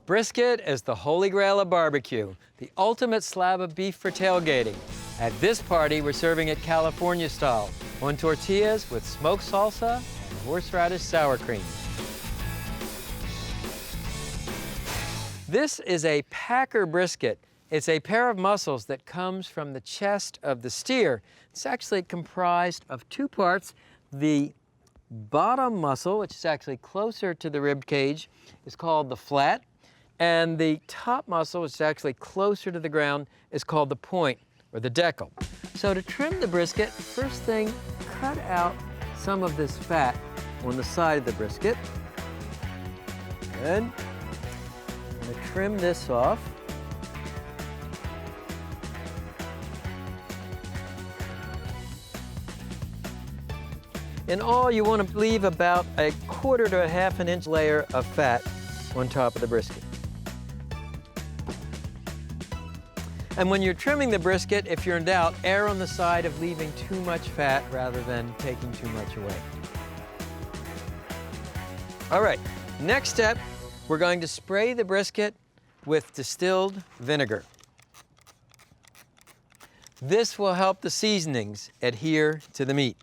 Brisket is the holy grail of barbecue, the ultimate slab of beef for tailgating. At this party, we're serving it California style, on tortillas with smoked salsa and horseradish sour cream. This is a Packer brisket. It's a pair of muscles that comes from the chest of the steer. It's actually comprised of two parts. The bottom muscle, which is actually closer to the rib cage, is called the flat. And the top muscle, which is actually closer to the ground, is called the point, or the decal. So to trim the brisket, first thing, cut out some of this fat on the side of the brisket. Good. I'm gonna trim this off. In all, you want to leave about a 1/4 to a 1/2 inch layer of fat on top of the brisket. And when you're trimming the brisket, if you're in doubt, err on the side of leaving too much fat rather than taking too much away. All right, next step, we're going to spray the brisket with distilled vinegar. This will help the seasonings adhere to the meat.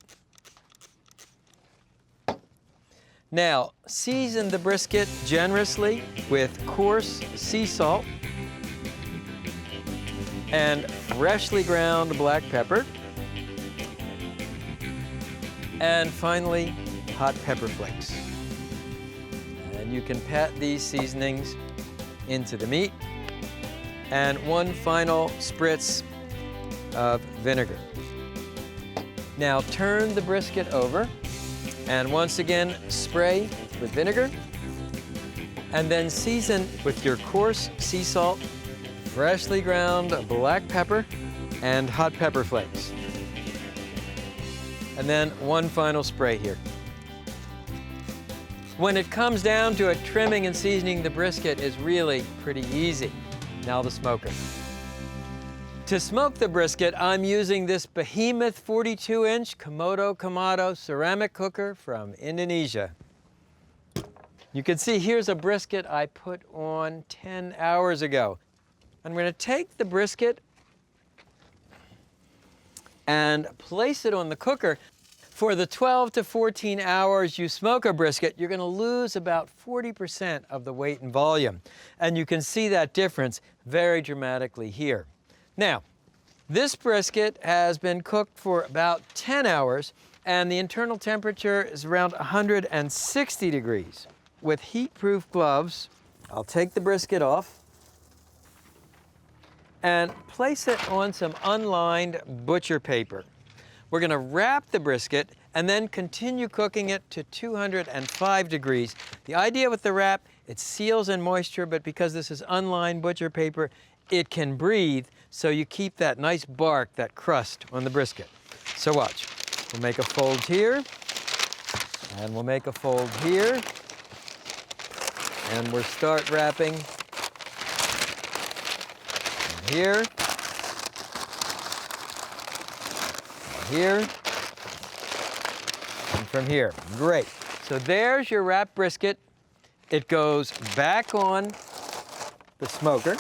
Now, season the brisket generously with coarse sea salt and freshly ground black pepper, and finally, hot pepper flakes. And you can pat these seasonings into the meat, and one final spritz of vinegar. Now turn the brisket over, and once again, spray with vinegar, and then season with your coarse sea salt, freshly ground black pepper, and hot pepper flakes. And then one final spray here. When it comes down to it, trimming and seasoning the brisket is really pretty easy. Now the smoker. To smoke the brisket, I'm using this behemoth 42-inch Komodo Kamado ceramic cooker from Indonesia. You can see here's a brisket I put on 10 hours ago. I'm going to take the brisket and place it on the cooker. For the 12 to 14 hours you smoke a brisket, you're going to lose about 40% of the weight and volume. And you can see that difference very dramatically here. Now, this brisket has been cooked for about 10 hours, and the internal temperature is around 160 degrees. With heat-proof gloves, I'll take the brisket off and place it on some unlined butcher paper. We're gonna wrap the brisket and then continue cooking it to 205 degrees. The idea with the wrap, it seals in moisture, but because this is unlined butcher paper, it can breathe, so you keep that nice bark, that crust on the brisket. So watch. We'll make a fold here, and we'll make a fold here, and we'll start wrapping here, here, and from here. Great. So there's your wrapped brisket. It goes back on the smoker.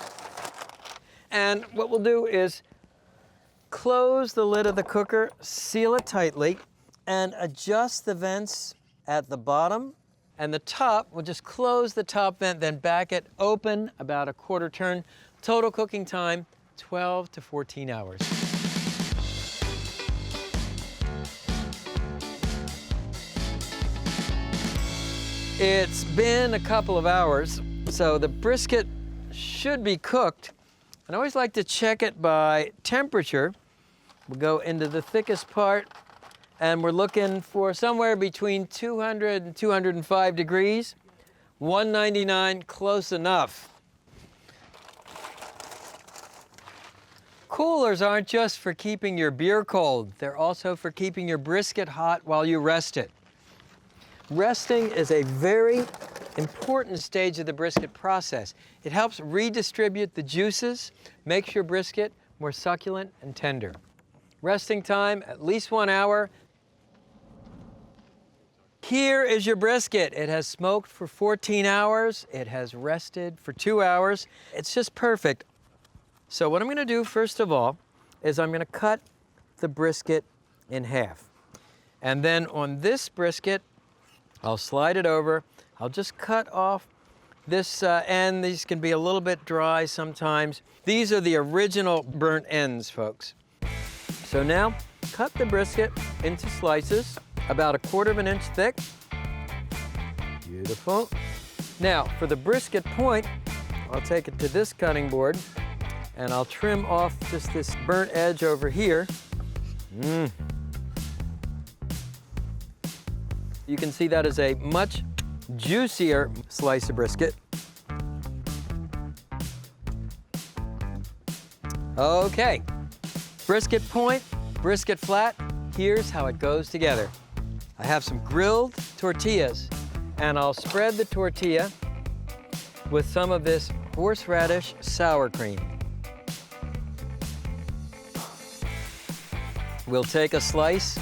And what we'll do is close the lid of the cooker, seal it tightly, and adjust the vents at the bottom and the top. We'll just close the top vent, then back it open about a 1/4 turn. Total cooking time, 12 to 14 hours. It's been a couple of hours, so the brisket should be cooked. And I always like to check it by temperature. We'll go into the thickest part, and we're looking for somewhere between 200 and 205 degrees. 199, close enough. Coolers aren't just for keeping your beer cold. They're also for keeping your brisket hot while you rest it. Resting is a very important stage of the brisket process. It helps redistribute the juices, makes your brisket more succulent and tender. Resting time, at least 1 hour. Here is your brisket. It has smoked for 14 hours. It has rested for 2 hours. It's just perfect. So what I'm gonna do first of all is I'm gonna cut the brisket in half. And then on this brisket, I'll slide it over. I'll just cut off this end. These can be a little bit dry sometimes. These are the original burnt ends, folks. So now, cut the brisket into slices, about 1/4 of an inch thick. Beautiful. Now, for the brisket point, I'll take it to this cutting board and I'll trim off just this burnt edge over here. You can see that is a much juicier slice of brisket. Okay, brisket point, brisket flat, here's how it goes together. I have some grilled tortillas, and I'll spread the tortilla with some of this horseradish sour cream. We'll take a slice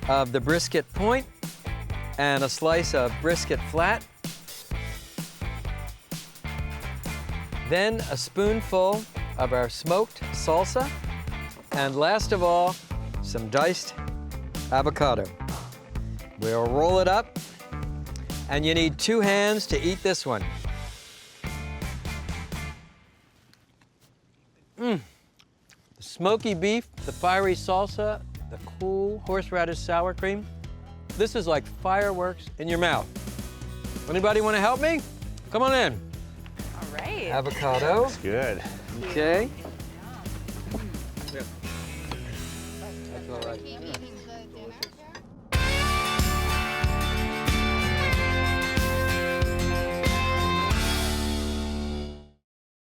of the brisket point and a slice of brisket flat. Then a spoonful of our smoked salsa. And last of all, some diced avocado. We'll roll it up, and you need 2 hands to eat this one. The smoky beef, the fiery salsa, the cool horseradish sour cream. This is like fireworks in your mouth. Anybody want to help me? Come on in. All right. Avocado. Looks good. Okay. That's all right.